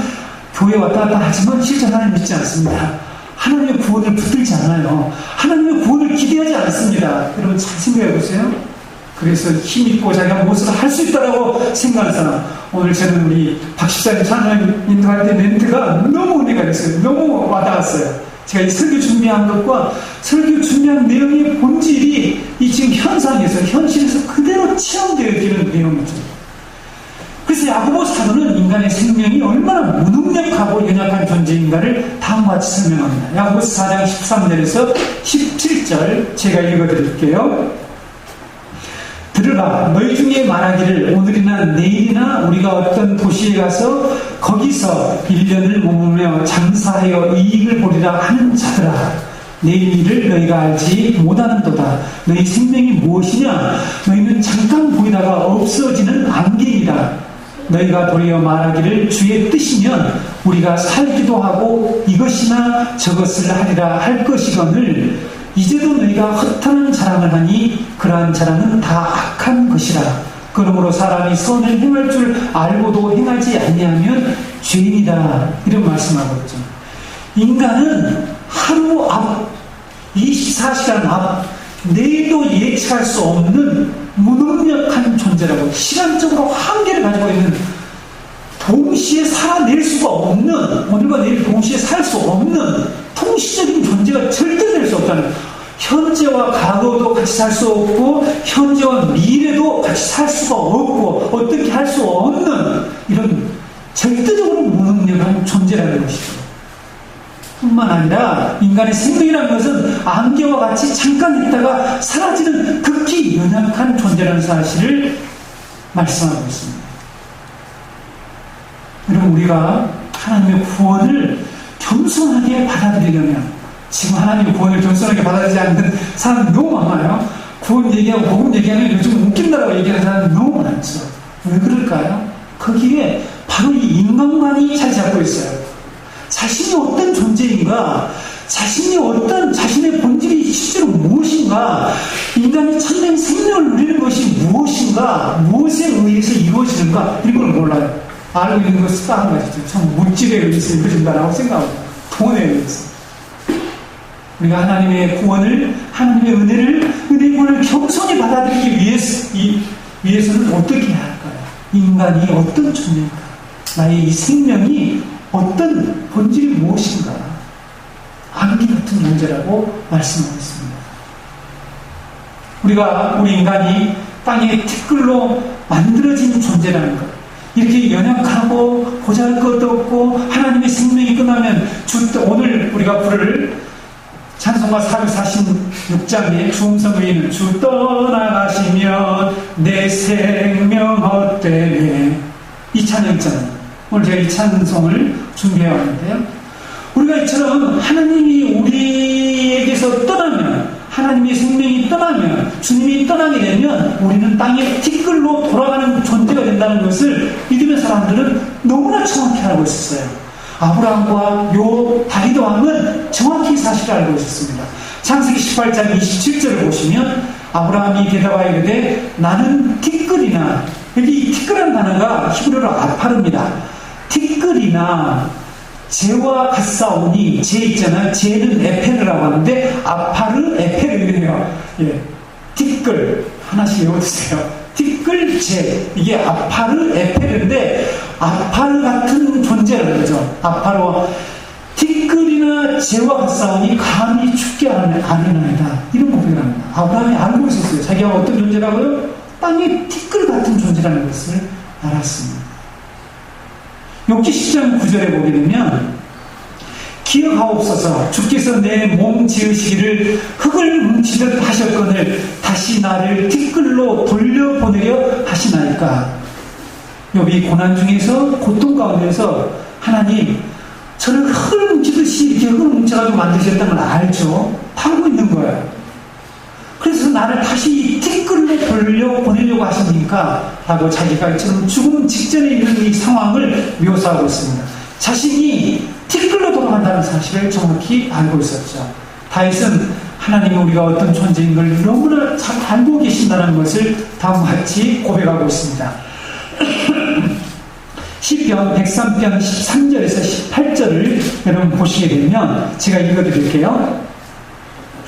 교회 왔다 갔다 하지만 실제 하나님 믿지 않습니다. 하나님의 구원을 붙들지 않아요. 하나님의 구원을 기대하지 않습니다. 여러분 잘 생각해 보세요. 그래서 힘있고 자기가 무엇을 할 수 있다고 생각하는 사람, 오늘 저는 우리 박 집사님 찬양 인도할 때 멘트가 너무 은혜가 됐어요. 너무 와닿았어요. 제가 이 설교 준비한 것과 설교 준비한 내용의 본질이 이 지금 현상에서, 현실에서 그대로 체험되어지는 내용이죠. 그래서 야고보 사도는 인간의 생명이 얼마나 무능력하고 연약한 존재인가를 다음과 같이 설명합니다. 야고보서 4장 13절에서 17절 제가 읽어드릴게요. 들으라, 너희 중에 말하기를 오늘이나 내일이나 우리가 어떤 도시에 가서 거기서 1년을 머물며 장사하여 이익을 보리라 하는 자들아, 내일 일을 너희가 알지 못하는도다. 너희 생명이 무엇이냐? 너희는 잠깐 보이다가 없어지는 안개이다. 너희가 도리어 말하기를 주의 뜻이면 우리가 살기도 하고 이것이나 저것을 하리라 할 것이거늘 이제도 너희가 허탄한 자랑을 하니 그러한 자랑은 다 악한 것이라. 그러므로 사람이 선을 행할 줄 알고도 행하지 아니하면 죄인이다. 이런 말씀하고 있죠. 인간은 하루 앞, 24시간 앞, 내일도 예측할 수 없는 무능력한 존재라고, 시간적으로 한계를 가지고 있는, 동시에 살아낼 수가 없는, 오늘과 내일 동시에 살 수 없는 통시적인 존재가 절대 될 수 없다는, 현재와 과거도 같이 살 수 없고 현재와 미래도 같이 살 수가 없고 어떻게 할 수 없는 이런 절대적으로 무능력한 존재라는 것이죠. 뿐만 아니라 인간의 생명이라는 것은 안개와 같이 잠깐 있다가 사라지는 극히 연약한 존재라는 사실을 말씀하고 있습니다. 여러분 우리가 하나님의 구원을 겸손하게 받아들이려면, 지금 하나님의 구원을 겸손하게 받아들이지 않는 사람이 너무 많아요. 구원 얘기하고 복음 얘기하면 요즘 웃긴다라고 얘기하는 사람이 너무 많죠. 왜 그럴까요? 거기에 바로 이 인간관이 자리 잡고 있어요. 자신이 어떤 존재인가, 자신의 본질이 실제로 무엇인가, 인간이 참된 생명을 누리는 것이 무엇인가, 무엇에 의해서 이루어지는가, 이걸 몰라요. 알고 있는 것은 딱 한 가지죠. 참 물질에 의해서 이루어진다라고 생각합니다. 돈에 의해서. 우리가 하나님의 구원을, 하나님의 은혜의 구원을 겸손히 받아들이기 위해서는 어떻게 해야 할까요? 인간이 어떤 존재인가? 나의 이 생명이 어떤 본질이 무엇인가? 안개 같은 존재라고 말씀하고 있습니다. 우리 인간이 땅의 티끌로 만들어진 존재라는 것, 이렇게 연약하고 보잘것도 없고 하나님의 생명이 끝나면 오늘 우리가 부를 찬송가 446장의 주음성 외에는 주 떠나가시면 내 생명 헛되네, 이 찬양 있잖아요. 오늘 제가 이 찬송을 준비해 왔는데요. 우리가 이처럼 하나님이 우리에게서 떠나면, 하나님의 생명이 떠나면, 주님이 떠나게 되면 우리는 땅의 티끌로 돌아가는 존재가 된다는 것을 믿으면 사람들은 너무나 정확히 알고 있었어요. 아브라함과 요 다윗 왕은 정확히 사실을 알고 있었습니다. 창세기 18장 27절을 보시면 아브라함이 대답하여 이르되 나는 티끌이나, 여기 이 티끌이라는 단어가 히브리어로 아파르입니다. 티끌이나 재와 같사오니, 재 있잖아요. 재는 에페르라고 하는데 아파르 에페르이네요. 예, 티끌 하나씩 외워두세요. 티끌 재, 이게 아파르 에페르인데 아파르 같은 존재라는 거죠. 아파르와 티끌이나 재와 같사오니 감히 죽게 아니나이다, 이런 고백을 합니다. 아브라함이 알고 있었어요. 자기가 어떤 존재라고요? 땅에 티끌 같은 존재라는 것을 알았습니다. 욥기 10장 9절에 보게 되면 기억하옵소서 주께서 내 몸 지으시기를 흙을 뭉치듯 하셨거늘 다시 나를 티끌로 돌려보내려 하시나이까. 욥이 고난 중에서, 고통 가운데서 하나님 저를 흙을 뭉치듯이 이렇게 흙을 뭉쳐가지고 만드셨다는 걸 알죠. 알고 있는 거예요. 그래서 나를 다시 티끌로 돌려보내려고 하십니까? 라고 자기가 지금 죽음 직전에 있는 이 상황을 묘사하고 있습니다. 자신이 티끌로 돌아간다는 사실을 정확히 알고 있었죠. 다윗은 하나님이 우리가 어떤 존재인 걸 너무나 잘 알고 계신다는 것을 다음과 같이 고백하고 있습니다. 시편 103편 13절에서 18절을 여러분 보시게 되면 제가 읽어드릴게요.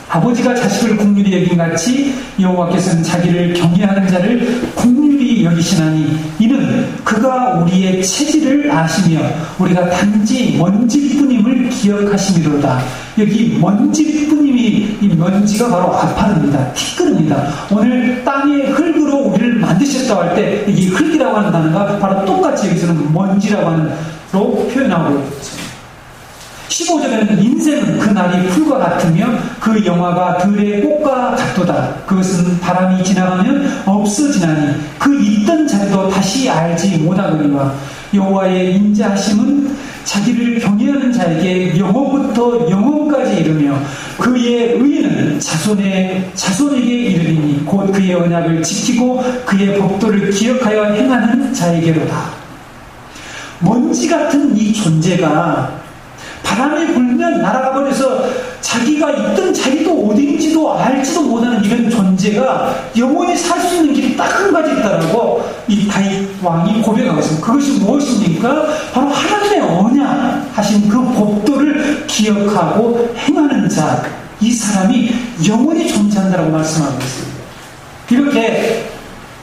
아버지가 자식을 긍휼히 여긴 같이 여호와께서는 자기를 경외하는 자를 긍휼히 여기시나니 이는 그가 우리의 체질을 아시며 우리가 단지 먼지뿐임을 기억하시미로다. 여기 먼지뿐임이, 이 먼지가 바로 아파르입니다. 티끌입니다. 오늘 땅의 흙으로 우리를 만드셨다고 할 때 이 흙이라고 하는 단어가 바로 똑같이 여기서는 먼지라고 하는 로 표현하고 있습니다. 15절에는 인생은 그 날이 풀과 같으며 그 영화가 들의 꽃과 같도다. 그것은 바람이 지나가면 없어지나니 그 있던 자도 다시 알지 못하거니와 여호와의 인자하심은 자기를 경외하는 자에게 영원부터 영원까지 이르며 그의 의는 자손에게 이르리니 곧 그의 언약을 지키고 그의 법도를 기억하여 행하는 자에게로다. 먼지 같은 이 존재가 바람이 불면 날아가 버려서 자기가 있던 자리도 어딘지도 알지도 못하는 이런 존재가 영원히 살 수 있는 길이 딱 한 가지 있다라고 이 다윗 왕이 고백하고 있습니다. 그것이 무엇입니까? 바로 하나님의 언약 하신 그 법도를 기억하고 행하는 자, 이 사람이 영원히 존재한다라고 말씀하고 있습니다. 이렇게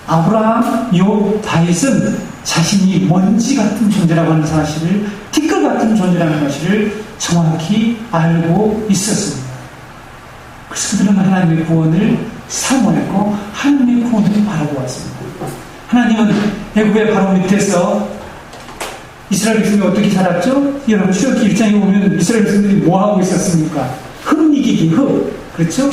아브라함, 욥, 다윗은 자신이 먼지 같은 존재라고 하는 사실을, 티끌 같은 존재라는 사실을 정확히 알고 있었습니다. 그래서 그들은 하나님의 구원을 사모했고 하나님의 구원을 바라보았습니다. 하나님은 애굽의 바로 밑에서 이스라엘 백성이 어떻게 살았죠? 여러분 출애굽기 1장에 보면 이스라엘 백성들이 뭐하고 있었습니까? 흙이기기, 그렇죠?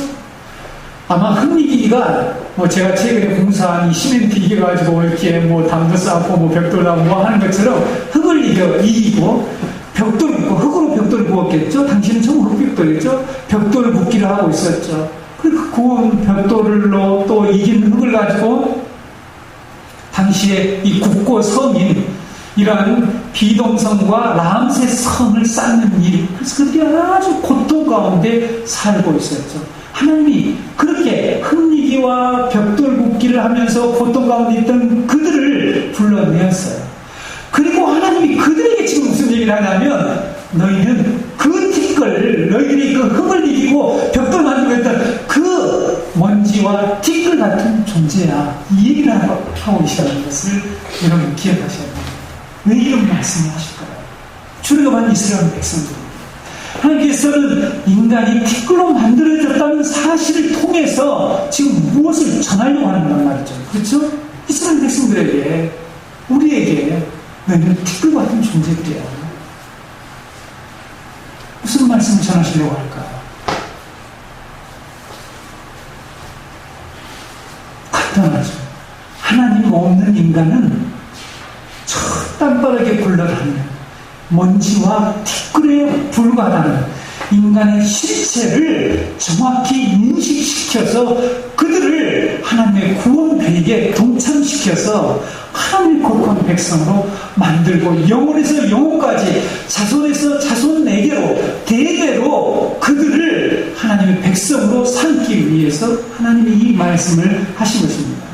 아마 흙이기기가 제가 최근에 공사한 이 시멘트 이겨가지고 이렇게 담도 쌓고 벽돌 나고 하는 것처럼 흙을 이기고 벽돌 붓고 흙으로 벽돌을 부었겠죠? 당신은 전부 흙벽돌이죠? 벽돌을 붓기를 하고 있었죠. 그 구운 벽돌로 또 이긴 흙을 가지고 당시에 이 국고 성인 이러한 비동성과 라암셋 성을 쌓는 일, 그래서 그들이 아주 고통 가운데 살고 있었죠. 하나님이 그렇게 흙이기와 벽돌 굽기를 하면서 고통 가운데 있던 그들을 불러내었어요. 그리고 하나님이 그들에게 지금 무슨 얘기를 하냐면 너희는 그 티끌, 너희들이 그 흙을 이기고 벽돌 만들고 했던 그 먼지와 티끌 같은 존재야, 이 얘기를 하고 계시다는 것을 여러분 기억하셔야 됩니다. 왜 이런 말씀을 하실까요? 출애굽한 이스라엘 백성들, 하나님께서는 인간이 티끌로 만들어졌다는 사실을 통해서 지금 무엇을 전하려고 하는 말이죠. 그렇죠? 이스라엘 백성들에게, 우리에게 너희는 티끌 같은 존재들이야. 무슨 말씀을 전하시려고 할까요? 간단하죠. 하나님 없는 인간은 저 땅바닥에 굴러다니는 먼지와 티끌에 불과하다는 인간의 실체를 정확히 인식시켜서 그들을 하나님의 구원 배에 동참시켜서 하나님의 거룩한 백성으로 만들고 영혼에서 영혼까지 자손에서 자손에게로 대대로 그들을 하나님의 백성으로 삼기 위해서 하나님이 이 말씀을 하신 것입니다.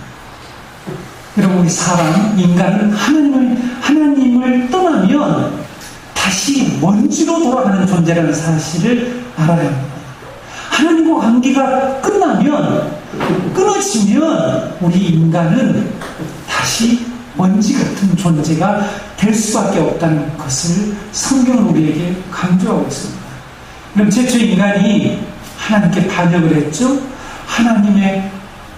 여러분, 우리 사람, 인간은 하나님을 떠나면 다시 먼지로 돌아가는 존재라는 사실을 알아야 합니다. 하나님과 관계가 끊어지면 우리 인간은 다시 먼지 같은 존재가 될 수밖에 없다는 것을 성경은 우리에게 강조하고 있습니다. 그럼 최초 인간이 하나님께 반역을 했죠. 하나님의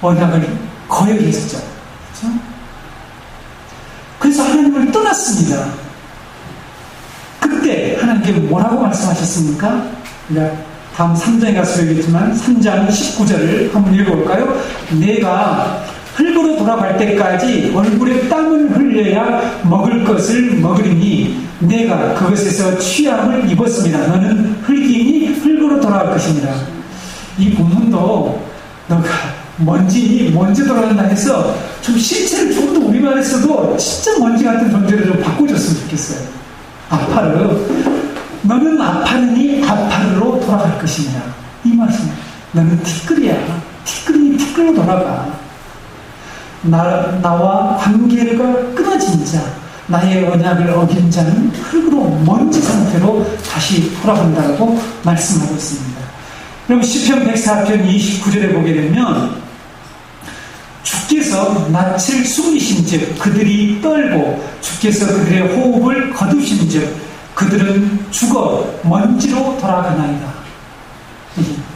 언약을 거역했었죠. 그렇죠? 그래서 하나님을 떠났습니다. 그때 하나님께 뭐라고 말씀하셨습니까? 다음 3장에 가서 얘기했지만 3장 19절을 한번 읽어볼까요? 내가 흙으로 돌아갈 때까지 얼굴에 땀을 흘려야 먹을 것을 먹으리니 내가 그것에서 취함을 입었습니다. 너는 흙이니 흙으로 돌아갈 것입니다. 이 본문도 너가 먼지 돌아간다 해서 좀 실체를 좀 더 우리말에서도 진짜 먼지 같은 존재를 좀 바꿔줬으면 좋겠어요. 아파르, 너는 아파르니 아파르로 돌아갈 것입니다. 이 말씀. 너는 티끌이야. 티끌이니 티끌로 돌아가. 나와 관계가 끊어진 자, 나의 언약을 어긴 자는 흙으로 먼지 상태로 다시 돌아간다고 말씀하고 있습니다. 그럼 시편 104편 29절에 보게 되면 주께서 낯을 숨기신 즉 그들이 떨고 주께서 그들의 호흡을 거두신 즉 그들은 죽어 먼지로 돌아가나이다.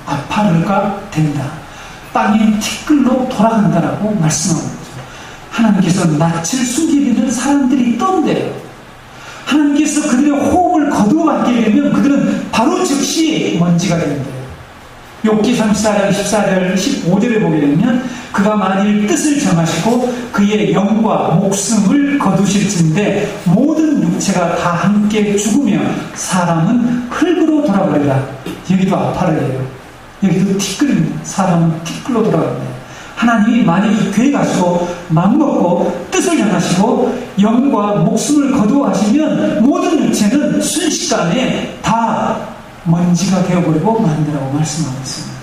아파르가 된다. 땅의 티끌로 돌아간다라고 말씀하고 있죠. 하나님께서 낯을 숨기는 사람들이 있던데요. 하나님께서 그들의 호흡을 거두어받게 되면 그들은 바로 즉시 먼지가 된대요. 욥기 34장 14절 15절에 보게 되면 그가 만일 뜻을 정하시고 그의 영과 목숨을 거두실진데 모든 육체가 다 함께 죽으며 사람은 흙으로 돌아가리라. 여기도 아파르예요. 여기도 티끌입니다. 사람은 티끌로 돌아갑니다. 하나님이 만약에 계획하시고 맘먹고 뜻을 정하시고 영과 목숨을 거두하시면 모든 육체는 순식간에 다 먼지가 되어버리고 만드라고 말씀하고 있습니다.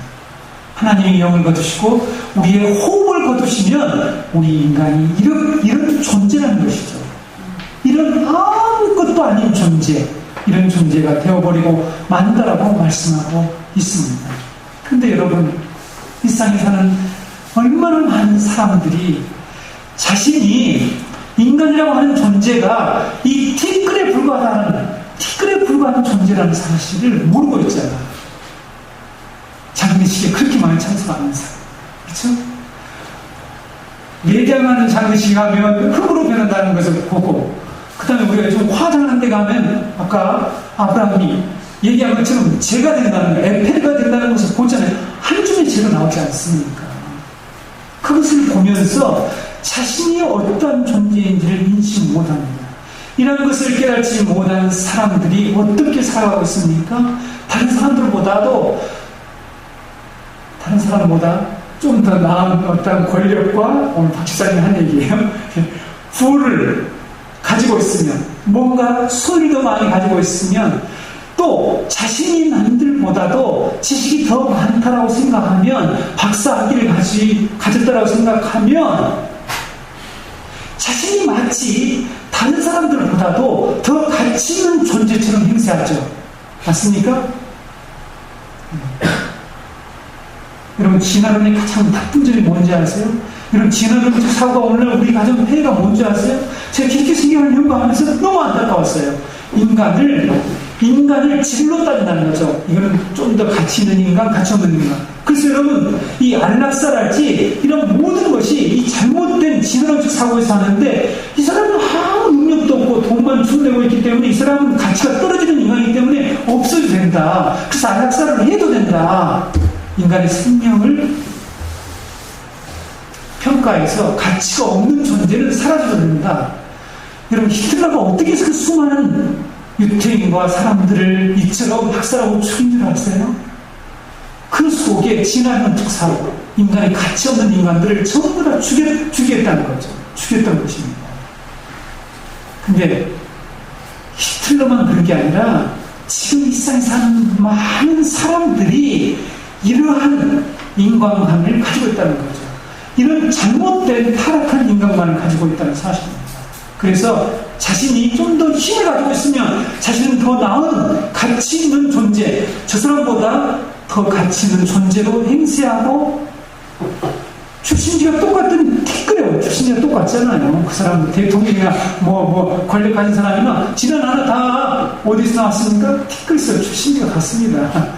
하나님이 영을 거두시고 우리의 호흡을 거두시면 우리 인간이 이런 존재라는 것이죠. 이런 아무것도 아닌 존재, 이런 존재가 되어버리고 만다라고 말씀하고 있습니다. 근데 여러분, 일상에 사는 얼마나 많은 사람들이 자신이 인간이라고 하는 존재가 이 티끌에 불과한 존재라는 사실을 모르고 있잖아. 장례식에 그렇게 많이 참석하면서. 그렇죠? 예장하는 장례식 가면 흙으로 변한다는 것을 보고, 그 다음에 우리가 좀 화장하는 데 가면 아까 아브라함이 얘기한 것처럼 죄가 된다는 거, 에페가 된다는 것을 보잖아요. 한 줌의 죄가 나오지 않습니까? 그것을 보면서 자신이 어떤 존재인지를 인식 못합니다. 이런 것을 깨닫지 못한 사람들이 어떻게 살아가고 있습니까? 다른 사람보다 좀 더 나은 어떤 권력과, 오늘 박 지사님이 한 얘기예요. 부를 가지고 있으면, 뭔가 소리도 많이 가지고 있으면, 또 자신이 남들보다도 지식이 더 많다라고 생각하면, 박사 학위를 가졌다라고 생각하면, 자신이 마치 다른 사람들보다도 더 가치 있는 존재처럼 행세하죠. 맞습니까? 여러분, 진화론의 가장 나쁜 점이 뭔지 아세요? 여러분, 진화론적 사고가 오늘 우리 가정 폐해가 뭔지 아세요? 제가 기독교 세계관을 연구하면서 너무 안타까웠어요. 인간을 질로 따진다는 거죠. 이거는 좀 더 가치 있는 인간, 가치 없는 인간. 그래서 여러분, 이 안락사랄지 이런 모든 것이 이 잘못된 진화론적 사고에서 하는데, 이 사람은 아무 능력도 없고 돈만 준내고 있기 때문에 이 사람은 가치가 떨어지는 인간이기 때문에 없어도 된다. 그래서 안락사를 해도 된다. 인간의 생명을 평가해서 가치가 없는 존재는 사라져도 된다. 여러분, 히틀러가 어떻게 해서 그 수많은 유태인과 사람들을 이처럼 학살하고 죽인 줄 아세요? 그 속에 진화론 특사로 인간의 가치 없는 인간들을 전부 다 죽였다는 거죠. 죽였던 것입니다. 근데 히틀러만 그런 게 아니라 지금 이 세상에 사는 많은 사람들이 이러한 인간관을 가지고 있다는 거죠. 이런 잘못된 타락한 인간관을 가지고 있다는 사실입니다. 그래서 자신이 좀 더 힘을 가지고 있으면 자신은 더 나은 가치 있는 존재, 저 사람보다 더 가치 있는 존재로 행세하고, 출신지가 똑같은 티끌이에요. 출신지가 똑같잖아요. 그 사람 대통령이나 권력 가진 사람이나 지난 하나 다 어디서 나왔습니까? 티끌에서 출신지가 같습니다.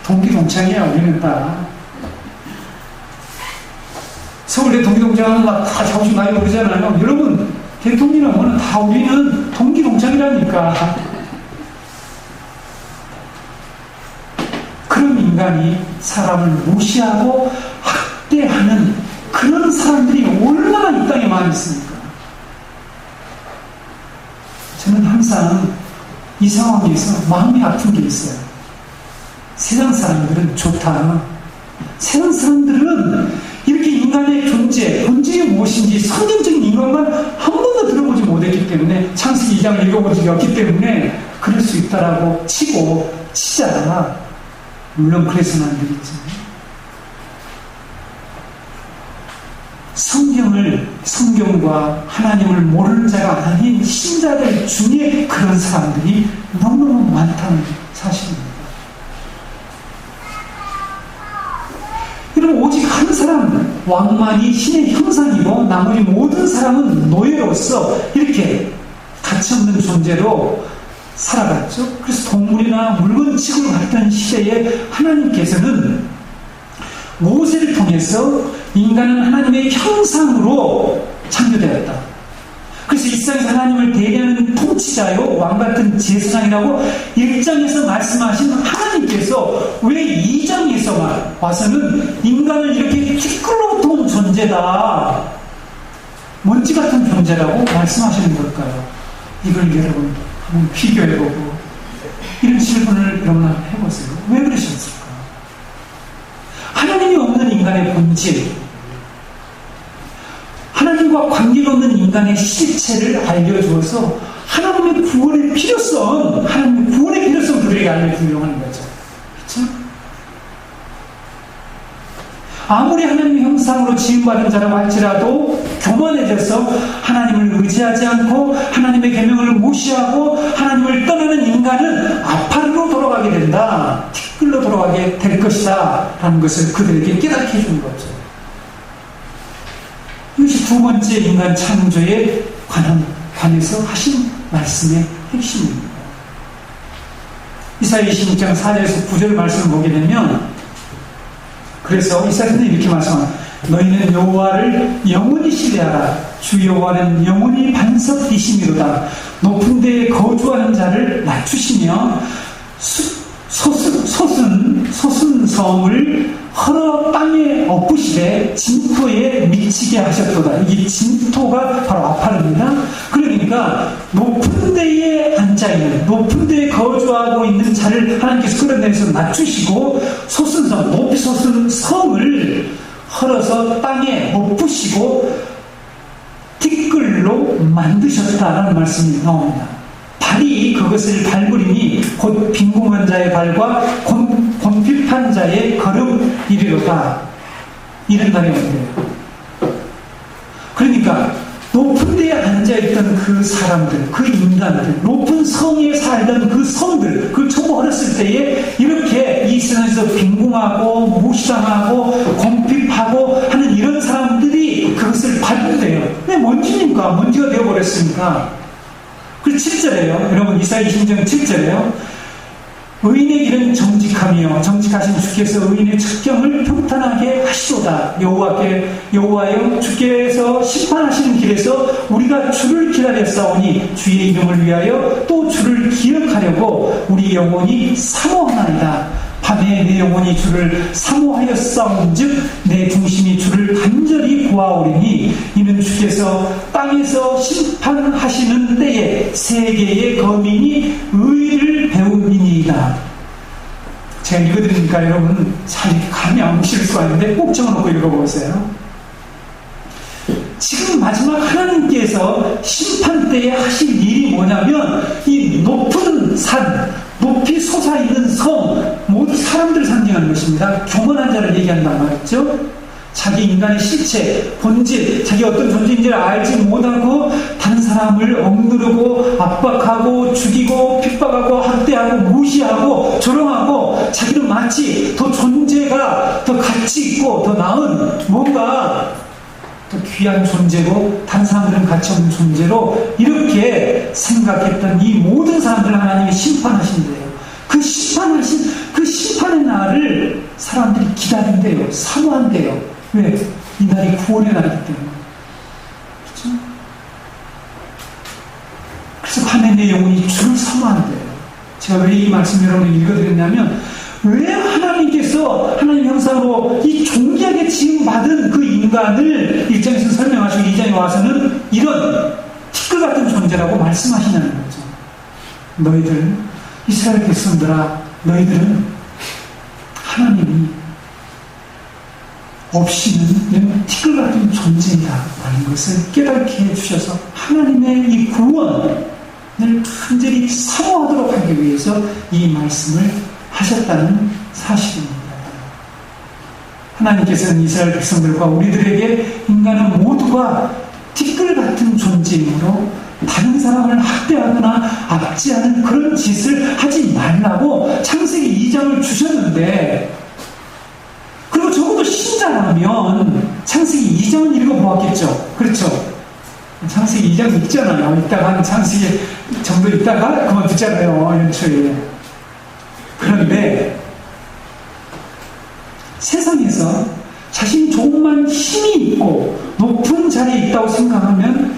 동기동창이에요. 우리는 다. 서울대 동기동창은 막 다 자부심 많이 오르잖아요. 여러분, 대통령은 다 우리는 동기동창이라니까. 그런 인간이 사람을 무시하고 학대하는 그런 사람들이 얼마나 이 땅에 많이 있습니까? 저는 항상 이 상황에서 마음이 아픈 게 있어요. 세상 사람들은 좋다. 세상 사람들은 이렇게 인간의 본질이 무엇인지 성경적인 인간만 한 번도 들어보지 못했기 때문에, 창세기 2장을 읽어본 적이 없기 때문에 그럴 수 있다라고 치자. 물론 그래서는 안 되겠지. 성경과 하나님을 모르는 자가 아닌 신자들 중에 그런 사람들이 너무너무 많다는 사실입니다. 여러분, 오직 한 사람, 왕만이 신의 형상이고 나머지 모든 사람은 노예로서 이렇게 가치없는 존재로 살아갔죠. 그래서 동물이나 물건 취급했던 시대에 하나님께서는 모세를 통해서 인간은 하나님의 형상으로 창조되었다. 그래서 이 세상에서 하나님을 대리하는 통치자요, 왕같은 제사장이라고 1장에서 말씀하신 하나님께서 왜 2장에서만 와서는 인간을 이렇게 티끌로부터 온 존재다, 먼지 같은 존재라고 말씀하시는 걸까요? 이걸 여러분 한번 비교해보고 이런 질문을 여러분 한번 해보세요. 왜 그러셨을까? 하나님이 없는 인간의 본질, 하나님과 관계가 없는 인간의 실체를 알려주어서 하나님의 구원의 필요성, 그들에게 알려주려고 하는 거죠. 그렇죠? 아무리 하나님의 형상으로 지음받은 자라고 할지라도 교만해져서 하나님을 의지하지 않고 하나님의 계명을 무시하고 하나님을 떠나는 인간은 아파르로 돌아가게 된다, 티끌로 돌아가게 될 것이다 라는 것을 그들에게 깨닫게 해준 거죠. 이것이 두 번째 인간 창조에 관해서 하신 말씀의 핵심입니다. 이사야 26장 4절에서 9절 말씀을 보게 되면, 그래서 이사야는 이렇게 말씀합니다. 너희는 여호와를 영원히 신뢰하라. 주 여호와는 영원히 반석이시미로다. 높은 데에 거주하는 자를 낮추시며 솟은 성을 허러 땅에 엎으시되 진토에 미치게 하셨도다. 이 진토가 바로 아파르입니다. 그러니까 높은 데에 앉아있는, 높은 데에 거주하고 있는 자를 하나님께서 끌어내서 낮추시고, 높이 솟은 성을 헐어서 땅에 엎으시고 티끌로 만드셨다라는 말씀이 나옵니다. 발이 그것을 밟으리니 곧 빈궁한 자의 발과 곤핍한 자의 걸음이리로다. 이런 날이 온대요. 그러니까 높은 데에 앉아있던 그 사람들, 그 인간들, 높은 성에 살던 그 성들, 그 초보 어렸을 때에 이렇게 이 세상에서 빈궁하고 무시당하고 곤핍하고 하는 이런 사람들이 그것을 밟는데요. 왜 먼지니까? 먼지가 되어버렸으니까. 그 7절에요. 여러분, 이사야 26장 7절에요. 의인의 길은 정직하며 정직하신 주께서 의인의 측경을 평탄하게 하시도다. 여호와여, 주께서 심판하시는 길에서 우리가 주를 기다렸사오니 주의 이름을 위하여 또 주를 기억하려고 우리 영혼이 사모하나이다. 밤에 내 영혼이 주를 사모하였사온즉 내 중심이 주를 간절히 구하오리니 이는 주께서 땅에서 심판하시는 때에 세계의 거민이 의를 배움이니이다. 제가 읽어드리니까 여러분 잘 감이 안 오실 수가 있는데 꼭 적어놓고 읽어보세요. 지금 마지막 하나님께서 심판 때에 하실 일이 뭐냐면 이 높은 산, 높이 솟아있는 섬, 모두 사람들을 상징하는 것입니다. 교만한 자를 얘기한단 말이죠. 자기 인간의 실체, 본질, 자기 어떤 존재인지를 알지 못하고 다른 사람을 억누르고 압박하고 죽이고 핍박하고 학대하고 무시하고 조롱하고 자기는 마치 더 존재가 더 가치 있고 더 나은 뭔가 더 귀한 존재고 다른 사람들은 가치 없는 존재로 이렇게 생각했던 이 모든 사람들을 하나님이 심판하신대요. 그 심판의 날을 사람들이 기다린대요. 사모한대요. 왜? 이 날이 구원의 날이기 때문에. 그렇죠? 그래서 밤에 내 영혼이 주를 사모한대요. 제가 왜 이 말씀 여러분을 읽어드렸냐면, 왜 하나님께서 하나님 형상으로 이 존귀하게 지음받은 그 인간을 1장에서 설명하시고 2장에 와서는 이런 티끌 같은 존재라고 말씀하시냐는 거죠. 너희들, 이스라엘 백성들아, 너희들은 하나님이 없이는 티끌 같은 존재이다라는 것을 깨닫게 해주셔서 하나님의 이 구원을 간절히 사모하도록 하기 위해서 이 말씀을 하셨다는 사실입니다. 하나님께서는 이스라엘 백성들과 우리들에게 인간은 모두가 티끌 같은 존재이므로 다른 사람을 학대하거나 압제하는 그런 짓을 하지 말라고 창세기 2장을 주셨는데, 그리고 적어도 신자라면 창세기 2장은 읽어보았겠죠. 그렇죠? 창세기 2장 읽잖아요. 이따가 한 창세기 정도 있다가 그만 듣잖아요. 연초에. 그런데 세상에서 자신이 조금만 힘이 있고 높은 자리에 있다고 생각하면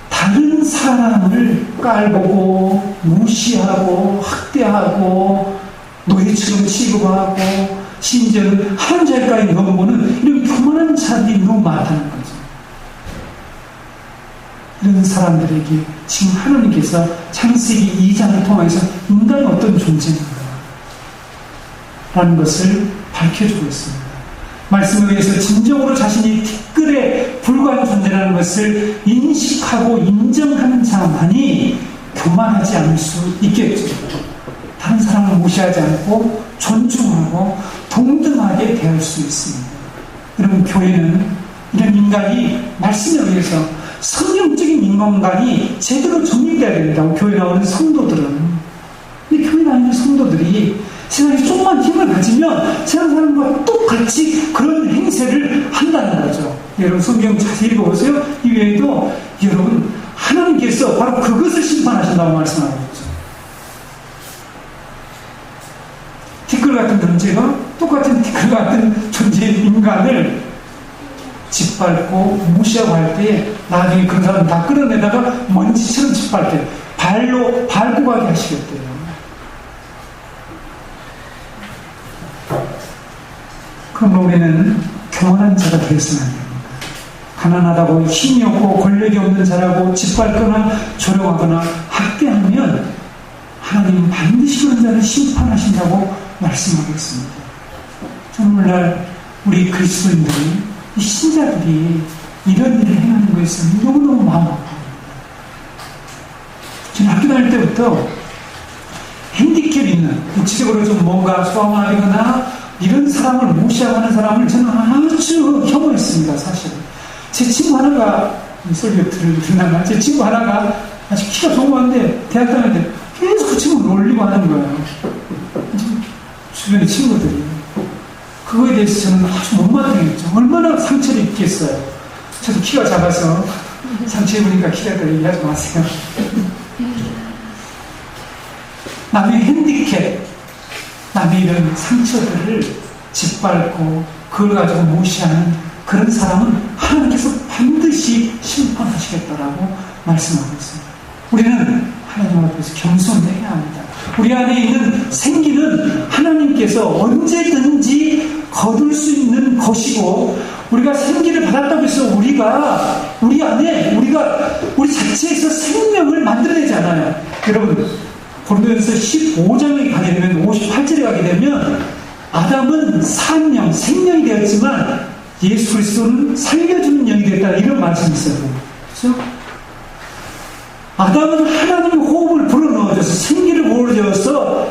다른 사람을 깔보고 무시하고 학대하고 노예처럼 취급하고 심지어는 하나님자리까지 넘어오는 이런 교만한 자들이 너무 많다는 거죠. 이런 사람들에게 지금 하나님께서 창세기 2장을 통해서 인간은 어떤 존재인가 라는 것을 밝혀주고 있습니다. 말씀에 의해서 진정으로 자신이 티끌에 불과한 존재라는 것을 인식하고 인정하는 자만이 교만하지 않을 수 있겠죠. 다른 사람을 무시하지 않고 존중하고 동등하게 대할 수 있습니다. 여러분, 교회는 이런 인간이 말씀에 의해서 성경적인 인간관이 제대로 정립되어야 된다고 교회 나오는 성도들은. 근데 교회 나오는 성도들이 세상에 조금만 힘을 가지면 세상 사람과 똑같이 그런 행세를 한다는 거죠. 여러분, 성경 자세히 읽어보세요. 이 외에도 여러분, 하나님께서 바로 그것을 심판하신다고 말씀하고 있죠. 티끌 같은 존재가 똑같은 티끌 같은 존재의 인간을 짓밟고 무시하고 할 때 나중에 그런 사람 다 끌어내다가 먼지처럼 짓밟을 때 발로 밟고 가게 하시겠대요. 그럼 우리는 교만한 자가 되어서는 안 됩니다. 가난하다고 힘이 없고 권력이 없는 자라고 짓밟거나 조롱하거나 학대하면 하나님은 반드시 그런 자를 심판하신다고 말씀하고 있습니다. 오늘날 우리 그리스도인들이, 이 신자들이 이런 일을 행하는 것은 너무너무 마음 아픕니다. 저는 학교 다닐 때부터 핸디캡 있는, 구체적으로 좀 뭔가 소아마비거나 이런 사람을 무시하고 하는 사람을 저는 아주 혐오했습니다. 사실 제 친구 하나가, 설교 듣나가, 제 친구 하나가 아주 키가 조그만데 대학 다닐 때 계속 그 친구를 놀리고 하는 거예요. 주변의 친구들이. 그거에 대해서 저는 아주 못마땅했죠. 얼마나 상처를 입겠어요. 저도 키가 작아서 상처 입으니까 키가 더 얘기하지 마세요. 남의 핸디캡, 남의 이런 상처들을 짓밟고 그걸 가지고 무시하는 그런 사람은 하나님께서 반드시 심판하시겠다라고 말씀하고 있습니다. 우리는 하나님 앞에서 겸손해야 합니다. 우리 안에 있는 생기는 하나님께서 언제든지 거둘 수 있는 것이고, 우리가 생기를 받았다고 해서 우리가 우리 안에 우리 자체에서 생명을 만들어내지 않아요. 여러분, 고린도전서 15장에 가게 되면 58절에 가게 되면 아담은 생명이 되었지만 예수 그리스도는 살려주는 영이 됐다. 이런 말씀이 있어요. 그렇죠? 아담은 하나님의 호흡을 불어넣어줘서 생기를 불어넣어서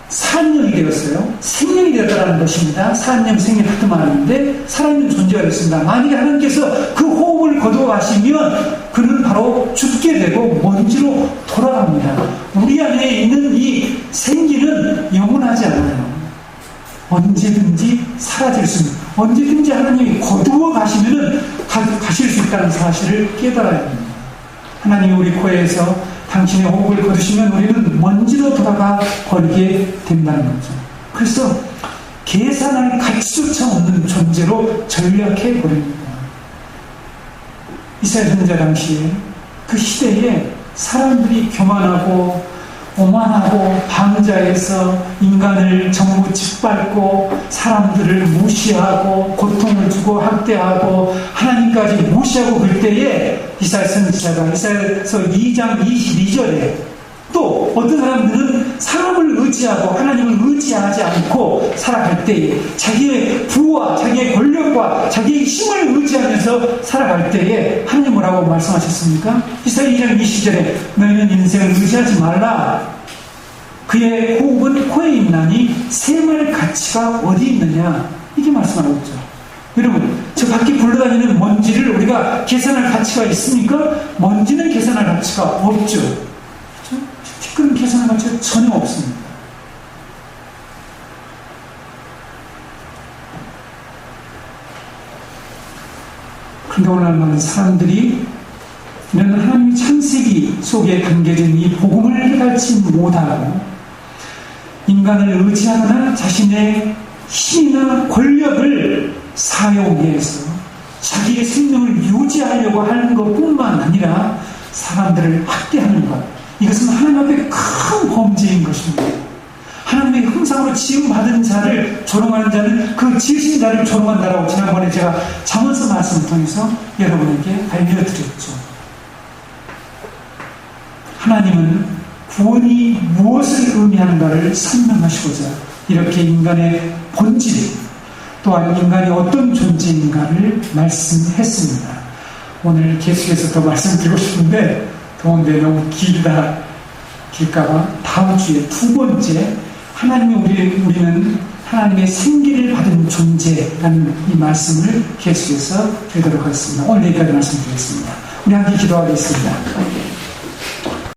산영이 되었어요. 생명이 되었다는 것입니다. 산영, 생명 같은 말인데 살아있는 존재가 됐습니다. 만약에 하나님께서 그 호흡을 거두어가시면 그는 바로 죽게 되고 먼지로 돌아갑니다. 우리 안에 있는 이 생기는 영원하지 않아요. 언제든지 사라질 수 있는, 언제든지 하나님이 거두어 가시면 가실 수 있다는 사실을 깨달아야 합니다. 하나님이 우리 코에서 당신의 호흡을 거두시면 우리는 먼지로 돌아가 버리게 된다는 거죠. 그래서 계산할 가치조차 없는 존재로 전락해 버립니다. 이스라엘 선지자 당시에 그 시대에 사람들이 교만하고 오만하고 방자해서 인간을 전부 짓밟고 사람들을 무시하고 고통을 주고 학대하고 하나님까지 무시하고 그럴 때에 이사야 선지자가 이사야서 2장 22절에 또 어떤 사람들은 사람을 의지하고 하나님을 의지하지 않고 살아갈 때에 자기의 부와 자기의 권력과 자기의 힘을 의지하면서 살아갈 때에 하나님 뭐라고 말씀하셨습니까? 이사야 2장 20절에 너희는 인생을 의지하지 말라. 그의 호흡은 코에 있나니 셈할 가치가 어디 있느냐. 이게 말씀하고 있죠. 여러분, 저 밖에 굴러다니는 먼지를 우리가 계산할 가치가 있습니까? 먼지는 계산할 가치가 없죠. 그렇죠? 티끌은 계산할 가치가 전혀 없습니다. 그런데 오늘 많은 사람들이 이런 하나님의 창세기 속에 담겨진 이 복음을 깨닫지 못하고 인간을 의지하거나 자신의 힘이나 권력을 사용해서 자기의 생명을 유지하려고 하는 것뿐만 아니라 사람들을 학대하는 것, 이것은 하나님 앞에 큰 범죄인 것입니다. 하나님의 형상으로 지음받은 자를 조롱하는 자는 그 지으신 자를 조롱한다라고 지난번에 제가 잠언서 말씀을 통해서 여러분에게 알려드렸죠. 하나님은 구원이 무엇을 의미하는가를 설명하시고자 이렇게 인간의 본질 또한 인간이 어떤 존재인가를 말씀했습니다. 오늘 계속해서 더 말씀드리고 싶은데 더운데 너무 길까봐 다음 주에 두 번째 하나님이 우리는 하나님의 생기를 받은 존재라는 이 말씀을 계속해서 드리도록 하겠습니다. 오늘 여기까지 말씀드리겠습니다. 우리 함께 기도하겠습니다.